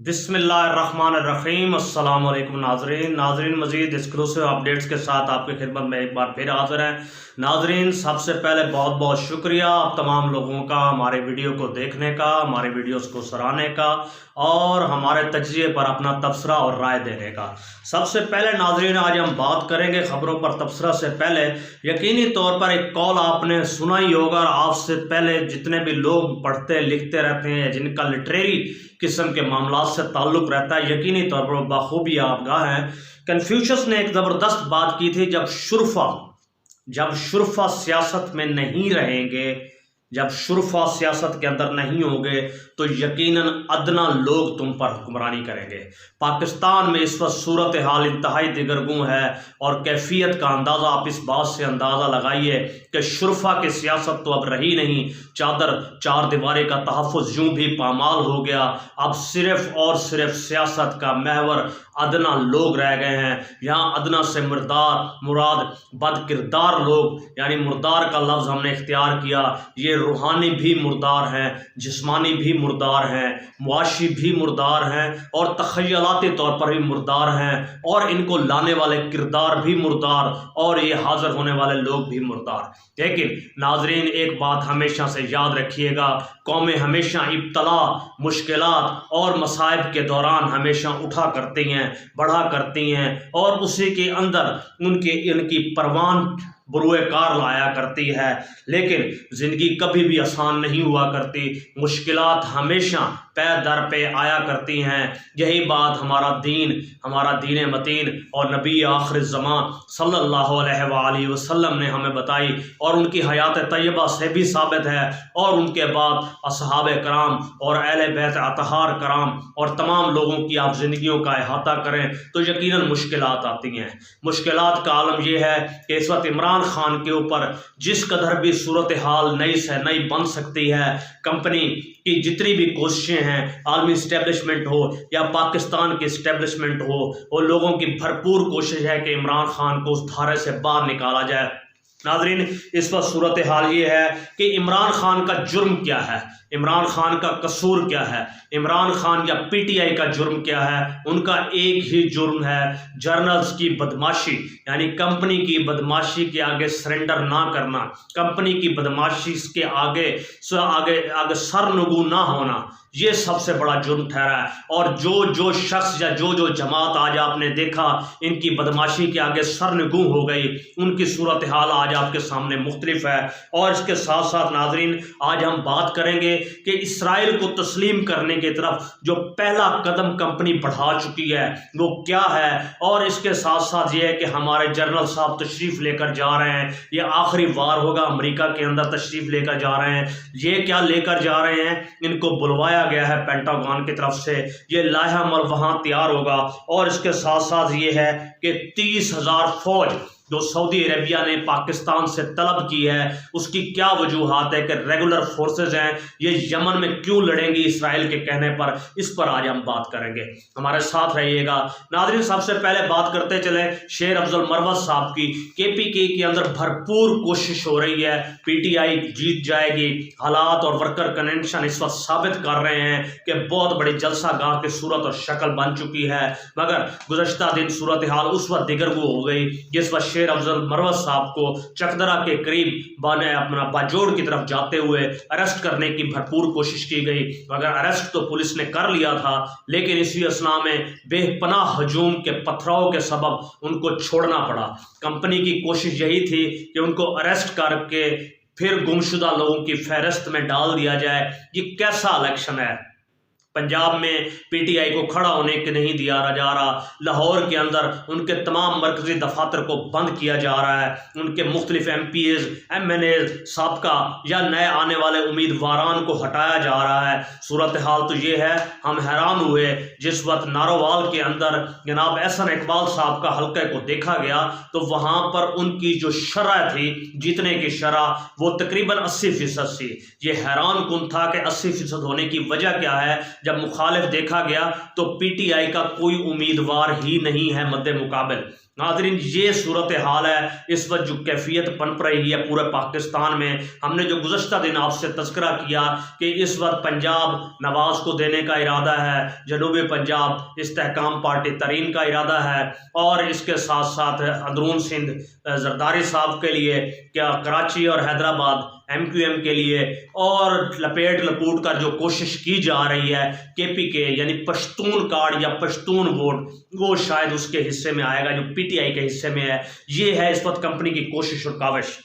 बिस्मिल्लाहिर्रहमानिर्रहीम। अस्सलाम वालेकुम नाजरीन मज़ीद एक्सक्लूसिव अपडेट्स के साथ आपकी खिदमत में एक बार फिर हाज़िर हैं। नाजरीन, सबसे पहले बहुत बहुत शुक्रिया आप तमाम लोगों का हमारे वीडियो को देखने का, हमारे वीडियोस को सराहने का और हमारे तजज़िये पर अपना तबसरा और राय देने का। सबसे पहले नाजरीन, आज हम बात करेंगे खबरों पर तबसरा से पहले यकीनी तौर पर एक कॉल आपने सुना ही होगा और आपसे पहले जितने भी लोग पढ़ते लिखते रहते हैं, जिनका लिटरेरी किस्म के मामला से ताल्लुक़ रहता है, यकीनी तौर पर बाखूबी आगाह हैं। कन्फ्यूशियस ने एक ज़बरदस्त बात की थी, जब शुरफा सियासत में नहीं रहेंगे, जब शुरफा सियासत के अंदर नहीं होंगे तो यकीनन अदना लोग तुम पर हुक्मरानी करेंगे। पाकिस्तान में इस वक्त सूरत हाल इंतहाई दिगरगूं है और कैफियत का अंदाज़ा आप इस बात से अंदाज़ा लगाइए कि शुरफा की सियासत तो अब रही नहीं, चादर चार दीवारी का तहफ़्फ़ुज़ यूं भी पामाल हो गया। अब सिर्फ़ और सिर्फ सियासत का महवर अदना लोग रह गए हैं। यहाँ अदना से मुराद बद किरदार लोग, यानी मुर्दार का लफ्ज़ हमने इख्तियार किया। ये रूहानी भी मुर्दार हैं, जिस्मानी भी मुर्दार हैं, मुआशी भी मुर्दार हैं और तख़य्युलाती तौर पर भी मुर्दार हैं, और इनको लाने वाले किरदार भी मुर्दार और ये हाज़िर होने वाले लोग भी मुर्दार। लेकिन नाजरीन, एक बात हमेशा से याद रखिएगा, कौमें हमेशा इब्तला, मुश्किलात और मसाइब के दौरान हमेशा उठा करती हैं, बढ़ा करती हैं और उसी के अंदर इनकी परवान बुरुए कार लाया करती है। लेकिन ज़िंदगी कभी भी आसान नहीं हुआ करती, मुश्किलात हमेशा पै दर पे आया करती हैं। यही बात हमारा दीन मतीन और नबी आखिर ज़मान सल्लल्लाहु अलैहि वसल्लम ने हमें बताई और उनकी हयात तय्यबा से भी साबित है, और उनके बाद असहाबे कराम और अहले बैत अतहार कराम और तमाम लोगों की आप ज़िंदगियों का अहाता करें तो यकीनन मुश्किलात आती हैं। मुश्किलात का आलम यह है कि इस वक्त इमरान खान के ऊपर जिस कदर भी सूरत हाल नई से नई बन सकती है, कंपनी की जितनी भी कोशिशें हैं, आलमी इस्टेब्लिशमेंट हो या पाकिस्तान की इस्टेब्लिशमेंट हो, वो लोगों की भरपूर कोशिश है कि इमरान खान को उस धारे से बाहर निकाला जाए। नाजरीन, इस वक्त सूरत हाल ये है कि इमरान खान का जुर्म क्या है, इमरान खान का कसूर क्या है, इमरान खान या पीटीआई का जुर्म क्या है। उनका एक ही जुर्म है, जर्नल्स की बदमाशी, यानी कंपनी की बदमाशी के आगे सरेंडर ना करना, कंपनी की बदमाशी के आगे सरनगू ना होना, ये सबसे बड़ा जुर्म ठहरा है। और जो शख्स या जो जमात आज आपने देखा इनकी बदमाशी के आगे सरनगू हो गई, उनकी सूरत हाल आज आपके सामने मुख्तलिफ है। और इसके साथ साथ नाजरीन, आज हम बात करेंगे कि इसराइल को तस्लीम करने की तरफ जो पहला कदम कंपनी बढ़ा चुकी है वो क्या है, और इसके साथ साथ ये है कि हमारे जनरल साहब तशरीफ लेकर जा रहे हैं, ये आखिरी वार होगा अमेरिका के अंदर, तशरीफ लेकर जा रहे हैं। ये क्या लेकर जा रहे हैं, इनको बुलवाया गया है पेंटागन की तरफ से, ये लाया अमल वहां तैयार होगा। और इसके साथ साथ ये है कि 30,000 फौज जो सऊदी अरेबिया ने पाकिस्तान से तलब की है, उसकी क्या वजूहात है कि रेगुलर फोर्सेज हैं, ये यमन में क्यों लड़ेंगी इसराइल के कहने पर, इस पर आज हम बात करेंगे। हमारे साथ रहिएगा। नाज़रीन, सबसे पहले बात करते चले शेर अफजल मरवत साहब की। केपीके के अंदर भरपूर कोशिश हो रही है, पीटीआई जीत जाएगी। हालात और वर्कर कनेक्शन इस वक्त साबित कर रहे हैं कि बहुत बड़ी जलसा गाह की सूरत और शक्ल बन चुकी है, मगर गुज़श्ता दिन सूरत हाल उस वक्त दिगरगू हो गई जिस वक्त शेर अफजल मरवत साहब को चकदरा के करीब अपना बाजोड़ की तरफ जाते हुए अरेस्ट करने की भरपूर कोशिश की गई, मगर अरेस्ट तो पुलिस ने कर लिया था, लेकिन इसी असना में बेपनाह हजूम के पथराव के सबब उनको छोड़ना पड़ा। कंपनी की कोशिश यही थी कि उनको अरेस्ट करके फिर गुमशुदा लोगों की फहरिस्त में डाल दिया जाए। ये कैसा इलेक्शन है, पंजाब में पीटीआई को खड़ा होने के नहीं दिया जा रहा, लाहौर के अंदर उनके तमाम मरकजी दफातर को बंद किया जा रहा है, उनके मुख्तलिफ MPs MNAs साबका या नए आने वाले उम्मीदवारान को हटाया जा रहा है। सूरत हाल तो ये है, हम हैरान हुए जिस वक्त नारोवाल के अंदर जनाब एहसन इकबाल साहब का हल्के को देखा गया तो वहाँ पर उनकी जो शरह थी, जीतने की शरह, वो तकरीबन 80% थी। ये हैरान कुन था कि 80% होने की वजह क्या है। जब मुखालिफ देखा गया तो पीटीआई का कोई उम्मीदवार ही नहीं है मद्दे मुकाबिल। नाज़रीन ये सूरत हाल है इस वक्त जो कैफियत पनप रही है पूरे पाकिस्तान में। हमने जो गुज़श्ता दिन आपसे तज़किरा किया कि इस वक्त पंजाब नवाज़ को देने का इरादा है, जनूबी पंजाब इस्तेहकाम पार्टी तरीन का इरादा है, और इसके साथ साथ अंदरून सिंध जरदारी साहब के लिए, क्या कराची और हैदराबाद MQM के लिए, और लपेट लपूट कर जो कोशिश की जा रही है KPK यानी पश्तून कार्ड या पश्तून वोट, वो शायद उसके हिस्से में आएगा जो PTI के हिस्से में है। ये है इस वक्त कंपनी की कोशिश और काविश।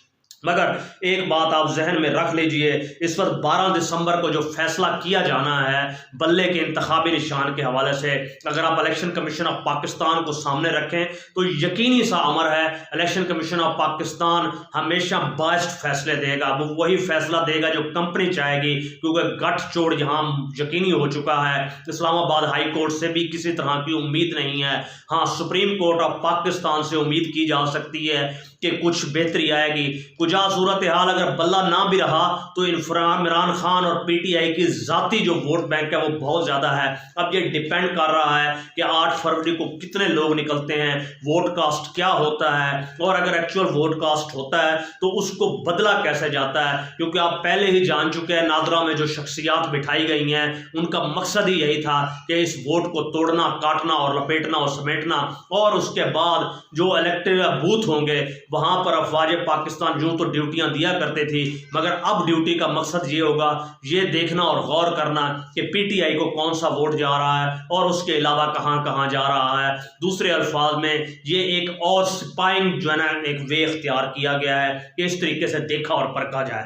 मगर एक बात आप जहन में रख लीजिए, इस वक्त 12 दिसंबर को जो फैसला किया जाना है बल्ले के इंतखाबी निशान के हवाले से, अगर आप इलेक्शन कमीशन ऑफ पाकिस्तान को सामने रखें तो यकीनी सा अमर है इलेक्शन कमीशन ऑफ पाकिस्तान हमेशा बाइस्ड फैसले देगा। वो वही फैसला देगा जो कंपनी चाहेगी, क्योंकि गठजोड़ यहाँ यकीनी हो चुका है। इस्लामाबाद हाई कोर्ट से भी किसी तरह की उम्मीद नहीं है। हाँ, सुप्रीम कोर्ट ऑफ पाकिस्तान से उम्मीद की जा सकती है कि कुछ बेहतरी आएगी। कुजा सूरत हाल अगर बल्ला ना भी रहा तो इमरान खान और PTI की ज़ाती जो वोट बैंक है वो बहुत ज़्यादा है। अब ये डिपेंड कर रहा है कि 8 फरवरी को कितने लोग निकलते हैं, वोट कास्ट क्या होता है, और अगर एक्चुअल वोट कास्ट होता है तो उसको बदला कैसे जाता है। क्योंकि आप पहले ही जान चुके हैं नादरा में जो शख्सियात बिठाई गई हैं उनका मकसद ही यही था कि इस वोट को तोड़ना, काटना और लपेटना और समेटना, और उसके बाद जो इलेक्टेड बूथ होंगे वहां पर अफवाज पाकिस्तान यूं तो ड्यूटियां दिया करते थी, मगर अब ड्यूटी का मकसद ये होगा, ये देखना और गौर करना कि PTI को कौन सा वोट जा रहा है और उसके अलावा कहां कहां जा रहा है। दूसरे अल्फाज में ये एक और स्पाइंग जो है ना एक वे इख्तियार किया गया है कि इस तरीके से देखा और परखा जाए।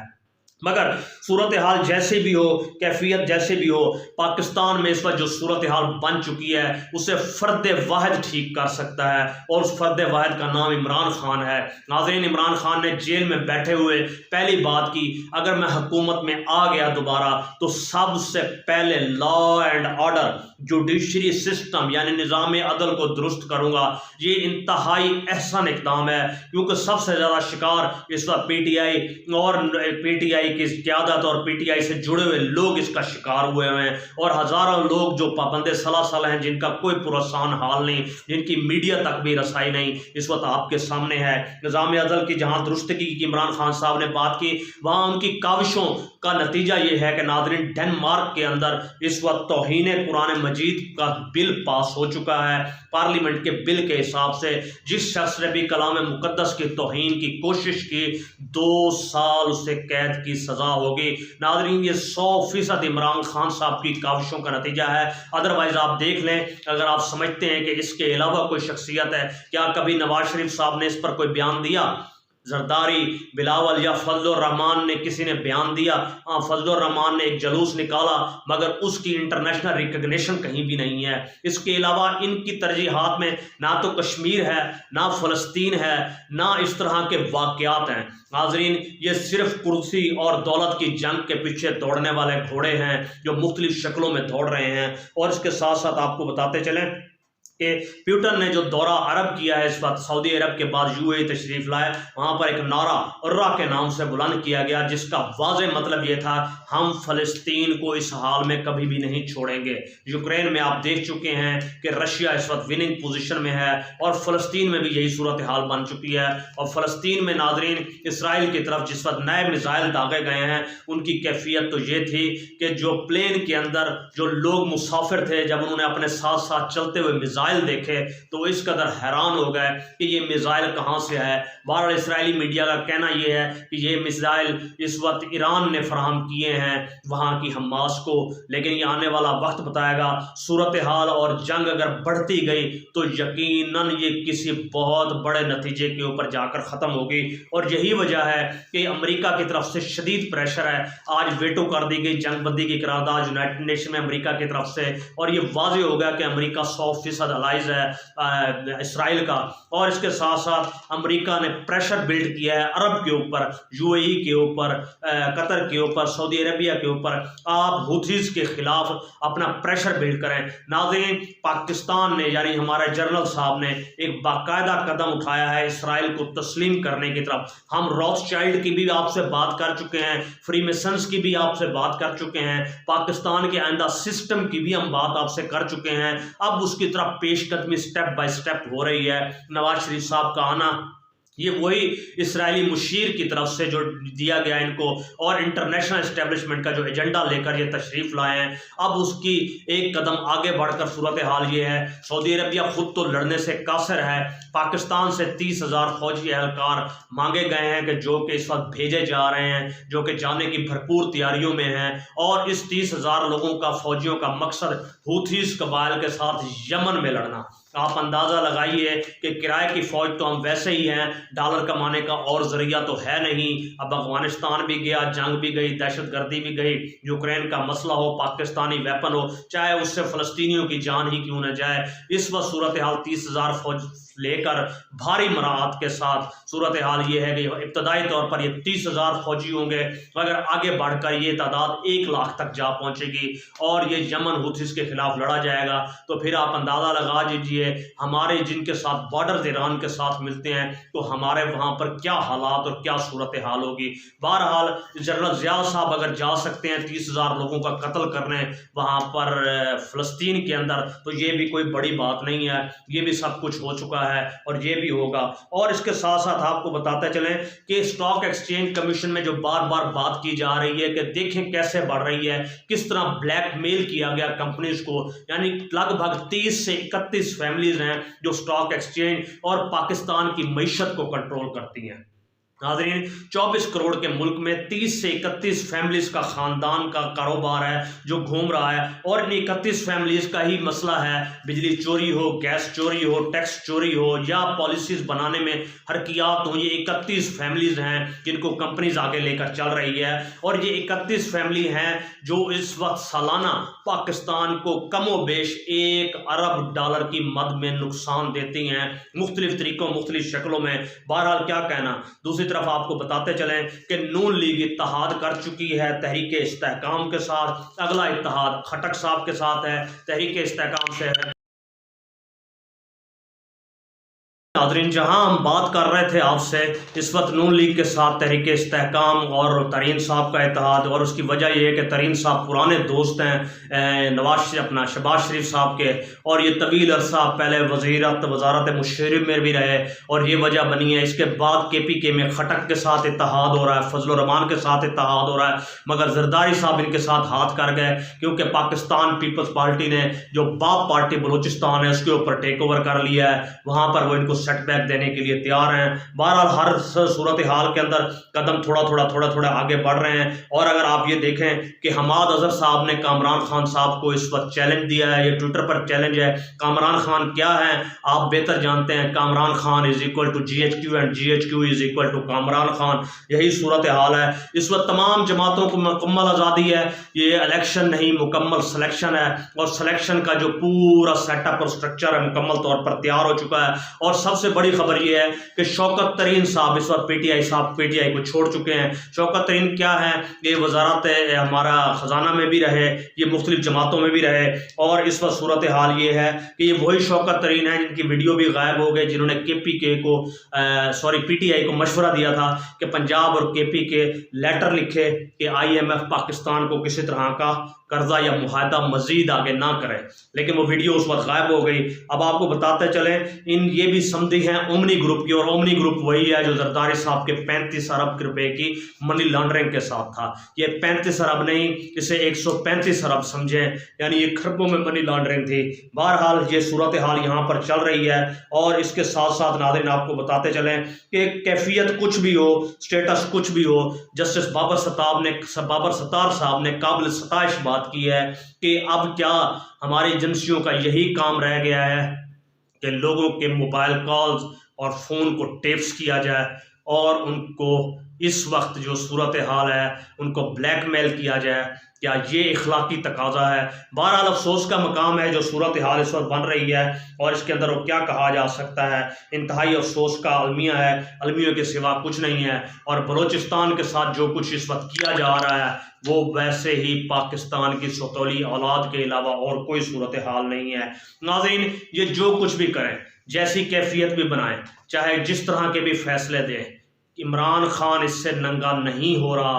मगर सूरत हाल जैसे भी हो, कैफियत जैसे भी हो, पाकिस्तान में इस वक्त जो सूरत हाल बन चुकी है उसे फ़र्द वाहिद ठीक कर सकता है, और उस फ़र्द वाहिद का नाम इमरान खान है। नाज़रीन, इमरान खान ने जेल में बैठे हुए पहली बात की, अगर मैं हुकूमत में आ गया दोबारा तो सबसे पहले law and order, judiciary system यानी निज़ाम अदल को दुरुस्त करूँगा। ये इंतहाई अहसन इक़दाम है, क्योंकि सबसे ज़्यादा शिकार इस वक्त PTI और PTI की क़यादत और PTI से जुड़े हुए लोग इसका शिकार हुए हैं, और हज़ारों लोग जो पाबंदे सलासल हैं, जिनका कोई पुरसान हाल नहीं, जिनकी मीडिया तक भी रसाई नहीं, इस वक्त आपके सामने है। निज़ाम अदल की जहाँ दुरुस्तगी की इमरान खान साहब ने बात की, वहाँ उनकी काविशों का नतीजा ये है कि नाज़रीन डेनमार्क के अंदर इस वक्त तौहीन कुरान मजीद का बिल पास हो चुका है। पार्लियामेंट के बिल के हिसाब से जिस शख्स ने भी कलाम मुकद्दस की तौहीन की कोशिश की 2 साल उसे कैद की सज़ा होगी। नाज़रीन, ये 100% इमरान खान साहब की काविशों का नतीजा है। अदरवाइज़ आप देख लें, अगर आप समझते हैं कि इसके अलावा कोई शख्सियत है, क्या कभी नवाज शरीफ साहब ने इस पर कोई बयान दिया? जरदारी, बिलावल या फजलुर रहमान ने किसी ने बयान दिया? हाँ, फजलुर रहमान ने एक जलूस निकाला, मगर उसकी इंटरनेशनल रिकग्निशन कहीं भी नहीं है। इसके अलावा इनकी तरजीहात में ना तो कश्मीर है, ना फ़लस्तीन है, ना इस तरह के वाक़यात हैं। नाज़रीन, ये सिर्फ कुर्सी और दौलत की जंग के पीछे दौड़ने वाले घोड़े हैं जो मुख्तलिफ शक्लों में दौड़ रहे हैं। और इसके साथ साथ आपको बताते चलें कि प्यूटन ने जो दौरा अरब किया है, इस वक्त सऊदी अरब के बाद UAE तशरीफ़ लाए, वहाँ पर एक नारा उर्रा के नाम से बुलंद किया गया, जिसका वाज़ेह मतलब ये था, हम फ़लस्तीन को इस हाल में कभी भी नहीं छोड़ेंगे। यूक्रेन में आप देख चुके हैं कि रशिया इस वक्त विनिंग पोजीशन में है, और फ़लस्तीन में भी यही सूरत हाल बन चुकी है। और फ़लस्तीन में नाज़रीन इसराइल की तरफ जिस वक्त नए मिसाइल दागे गए हैं, उनकी कैफियत तो ये थी कि जो प्लेन के अंदर जो लोग मुसाफिर थे, जब उन्होंने अपने साथ साथ चलते हुए मिसाइल देखे तो इस कदर हैरान हो गए कि ये मिसाइल कहां से है। बहरहाल इसराइली मीडिया का कहना यह है कि ये मिसाइल इस वक्त ईरान ने फराहम किए हैं वहां की हमास को, लेकिन ये आने वाला वक्त बताएगा। सूरत हाल और जंग अगर बढ़ती गई तो यकीनन ये किसी बहुत बड़े नतीजे के ऊपर जाकर ख़त्म होगी, और यही वजह है कि अमेरिका की तरफ से शदीद प्रेशर है। आज वेटो कर दी गई जंगबंदी की करारदाद यूनाइटेड नेशन में अमेरिका की तरफ से, और ये वाज़ेह हो गया कि अमेरिका 100% अलाइज है इसराइल का। और इसके साथ साथ अमेरिका ने प्रेशर बिल्ड किया है अरब के ऊपर, UAE के ऊपर, कतर के ऊपर, सऊदी अरबिया के ऊपर, आप हुथीज के खिलाफ अपना प्रेशर बिल्ड करें। नाज़रीन, पाकिस्तान ने यानी हमारे जनरल साहब ने एक बाकायदा कदम उठाया है इसराइल को तस्लीम करने की तरफ। हम रॉथस्चाइल्ड की भी आपसे बात कर चुके हैं, फ्रीमेसन्स की भी आपसे बात कर चुके हैं, पाकिस्तान के आइंदा सिस्टम की भी हम बात आपसे कर चुके हैं। अब उसकी तरफ पेश कदमी स्टेप बाय स्टेप हो रही है। नवाज शरीफ साहब का आना ये वही इसराइली मुशीर की तरफ से जो दिया गया इनको, और इंटरनेशनल एस्टेब्लिशमेंट का जो एजेंडा लेकर ये तशरीफ़ लाए हैं, अब उसकी एक कदम आगे बढ़कर सूरत हाल ये है। सऊदी अरबिया खुद तो लड़ने से कासिर है, पाकिस्तान से 30,000 फौजी एहलकार मांगे गए हैं कि जो कि इस वक्त भेजे जा रहे हैं, जो कि जाने की भरपूर तैयारियों में हैं। और इस 30,000 लोगों का, फौजियों का मकसद हूथीस कबाइल के साथ यमन में लड़ना। आप अंदाज़ा लगाइए कि किराए की फ़ौज तो हम वैसे ही हैं, डॉलर कमाने का और ज़रिया तो है नहीं। अब अफ़गानिस्तान भी गया, जंग भी गई, दहशतगर्दी भी गई, यूक्रेन का मसला हो, पाकिस्तानी वेपन हो, चाहे उससे फ़लस्तीनियों की जान ही क्यों न जाए। इस वक्त सूरत हाल 30,000 फौज लेकर भारी मराहत के साथ सूरत हाल ये है कि इब्तदाई तौर पर ये 30,000 फौजी होंगे, मगर आगे बढ़कर ये तादाद 1 लाख तक जा पहुंचेगी और ये यमन हुथीस के खिलाफ लड़ा जाएगा। तो फिर आप अंदाज़ा लगा दीजिए हमारे जिनके साथ बॉर्डर ईरान के साथ मिलते हैं तो हमारे वहाँ पर क्या हालात और क्या सूरत हाल होगी। बहरहाल जनरल ज़िया साहब अगर जा सकते हैं 30,000 लोगों का कत्ल करने वहाँ पर फ़लस्तीन के अंदर, तो ये भी कोई बड़ी बात नहीं है, ये भी सब कुछ हो चुका है और ये भी होगा। और इसके साथ साथ आपको बताते चलें कि स्टॉक एक्सचेंज कमीशन में जो बार बार बात की जा रही है कि देखें कैसे बढ़ रही है, किस तरह ब्लैकमेल किया गया कंपनीज को, यानी लगभग 30 से 31 फैमिलीज हैं जो स्टॉक एक्सचेंज और पाकिस्तान की मईशत को कंट्रोल करती हैं। नाज़रीन, 24 करोड़ के मुल्क में 30 से 31 फैमिलीज का ख़ानदान का कारोबार है जो घूम रहा है, और इन 31 फैमिलीज का ही मसला है। बिजली चोरी हो, गैस चोरी हो, टैक्स चोरी हो या पॉलिसीज़ बनाने में हरकियात हो, ये 31 फैमिलीज हैं जिनको कंपनीज आगे लेकर चल रही है। और ये 31 फैमिली हैं जो इस वक्त सालाना पाकिस्तान को कमोबेश 1 अरब डॉलर की मद में नुकसान देती हैं, मुख्तलिफ तरीक़ों, मुख्तलिफ शक्लों में। बहरहाल क्या कहना। दूसरी तरफ आपको बताते चलें कि नून लीग इत्तेहाद कर चुकी है तहरीक इस्तेहकाम के साथ। अगला इत्तेहाद खटक साहब के साथ है, तहरीक इस्तेहकाम से है। नाज़रीन, जहां हम बात कर रहे थे आपसे, इस वक्त नून लीग के साथ तहरीक इस्तेहकाम और तरीन साहब का इत्तेहाद, और उसकी वजह यह है कि तरीन साहब पुराने दोस्त हैं शहबाज शरीफ साहब के, और ये तवील अरसा पहले वजारत मुशर्रफ में भी रहे, और ये वजह बनी है। इसके बाद KPK में खटक के साथ इत्तेहाद हो रहा है, फजल रहमान के साथ इत्तेहाद हो रहा है, मगर जरदारी साहब इनके साथ हाथ कर गए क्योंकि पाकिस्तान पीपल्स पार्टी ने जो बाप पार्टी बलूचिस्तान है उसके ऊपर टेक ओवर कर लिया है, वहाँ पर वो इनको सेटबैक देने के लिए तैयार हैं। बहरहाल हर सूरत हाल के अंदर कदम थोड़ा थोड़ा आगे बढ़ रहे हैं। और अगर आप ये देखें कि हमाद अजहर साहब ने कामरान खान साहब को इस वक्त चैलेंज दिया है, ये ट्विटर पर चैलेंज है। कामरान खान क्या है आप बेहतर जानते हैं, Kamran Khan is equal to GHQ and GHQ is equal to Kamran Khan. यही सूरत हाल है इस वक्त। तमाम जमातों को मुकम्मल आज़ादी है, ये इलेक्शन नहीं मुकम्मल सिलेक्शन है, और सिलेक्शन का जो पूरा सेटअप और स्ट्रक्चर है मुकम्मल तौर पर तैयार हो चुका है। और सबसे बड़ी खबर यह है कि शौकत तरीन साहब इस वक्त PTI को छोड़ चुके हैं। शौकत तरीन क्या है, ये वजारत हमारा ख़जाना में भी रहे, ये मुख्तलिफ जमातों में भी रहे, और इस वक्त सूरत हाल ये है कि ये वही शौकत तरीन है जिनकी वीडियो भी गायब हो गई, जिन्होंने PTI को मशवरा दिया था कि पंजाब और KPK लेटर लिखे कि IMF पाकिस्तान को किसी तरह का कर्जा या मुआहदा मजीद आगे ना करे, लेकिन वो वीडियो उस वक्त गायब हो गई। अब आपको बताते चलें ये भी समझी हैं ओमनी ग्रुप की, और ओमनी ग्रुप वही है जो जरदारी साहब के 35 अरब रुपए की मनी लॉन्ड्रिंग के साथ था। ये 35 अरब नहीं, इसे 135 अरब समझें, यानी ये खरबों में मनी लॉन्ड्रिंग थी। बहरहाल ये सूरत हाल यहाँ पर चल रही है। और इसके साथ साथ नाज़रीन आपको बताते चलें कि कैफियत कुछ भी हो, स्टेटस कुछ भी हो, जस्टिस बाबर सत्तार साहब ने काबिल सताइश बात की है कि अब क्या हमारी एजेंसियों का यही काम रह गया है कि लोगों के मोबाइल कॉल्स और फ़ोन को टेप्स किया जाए और उनको इस वक्त जो सूरत हाल है उनको ब्लैकमेल किया जाए। क्या ये इखलाकी तकाजा है? बहरहाल अफसोस का मकाम है जो सूरत हाल इस वक्त बन रही है, और इसके अंदर वो क्या कहा जा सकता है, इंतहाई अफसोस का अलमिया है, अलमियों के सिवा कुछ नहीं है। और बलूचिस्तान के साथ जो कुछ इस वक्त किया जा रहा है वो वैसे ही पाकिस्तान की सतौली औलाद के अलावा और कोई सूरत हाल नहीं है। नाज़रीन, ये जो कुछ भी करें, जैसी कैफियत भी बनाएं, चाहे जिस तरह के भी फैसले दें, इमरान खान इससे नंगा नहीं हो रहा।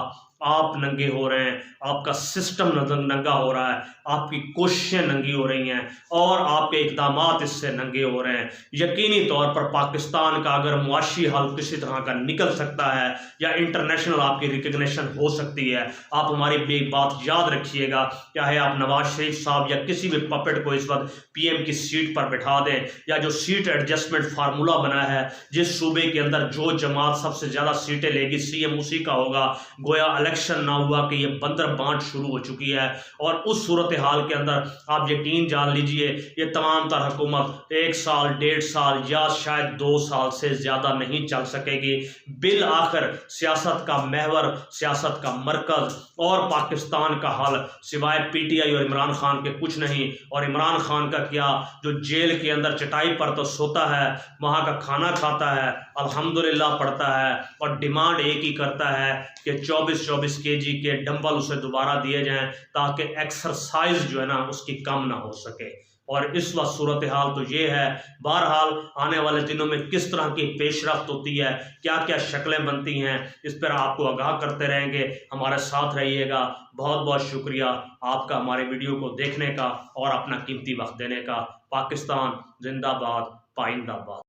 آپ ننگے ہو رہے ہیں، آپ کا سسٹم ننگا ہو رہا ہے، آپ کی کوششیں ننگی ہو رہی ہیں اور آپ کے اقدامات اس سے ننگے ہو رہے ہیں۔ یقینی طور پر پاکستان کا اگر معاشی حال کسی طرح کا نکل سکتا ہے یا انٹرنیشنل آپ کی ریکگنیشن ہو سکتی ہے، آپ ہماری ایک بات یاد رکھیے گا، چاہے آپ نواز شریف صاحب یا کسی بھی پپٹ کو اس وقت پی ایم کی سیٹ پر بٹھا دیں، یا جو سیٹ ایڈجسٹمنٹ فارمولا بنا ہے، جس صوبے کے اندر جو جماعت سب سے زیادہ سیٹیں لے گی سی ایم اسی کا ہوگا، گویا الیکشن نہ ہوا کہ یہ بندر بانٹ شروع ہو چکی ہے۔ اور اس صورتحال کے اندر آپ یقین جان لیجئے یہ تمام تر حکومت 1 سال 1.5 سال یا شاید 2 سال سے زیادہ نہیں چل سکے گی۔ بالآخر سیاست کا محور، سیاست کا مرکز اور پاکستان کا حل سوائے پی ٹی آئی اور عمران خان کے کچھ نہیں۔ اور عمران خان کا کیا، جو جیل کے اندر چٹائی پر تو سوتا ہے، وہاں کا کھانا کھاتا ہے، الحمدللہ پڑھتا ہے اور ڈیمانڈ ایک ہی کرتا ہے کہ 24 kg کے ڈمبل اسے دوبارہ دیے جائیں تاکہ ایکسرسائز جو ہے نا اس کی کم نہ ہو سکے۔ اور اس وقت صورتحال تو یہ ہے۔ بہرحال آنے والے دنوں میں کس طرح کی پیش رفت ہوتی ہے، کیا کیا شکلیں بنتی ہیں، اس پر آپ کو آگاہ کرتے رہیں گے۔ ہمارے ساتھ رہیے گا۔ بہت بہت شکریہ آپ کا ہمارے ویڈیو کو دیکھنے کا اور اپنا قیمتی وقت دینے کا۔ پاکستان زندہ باد، پائندہ باد۔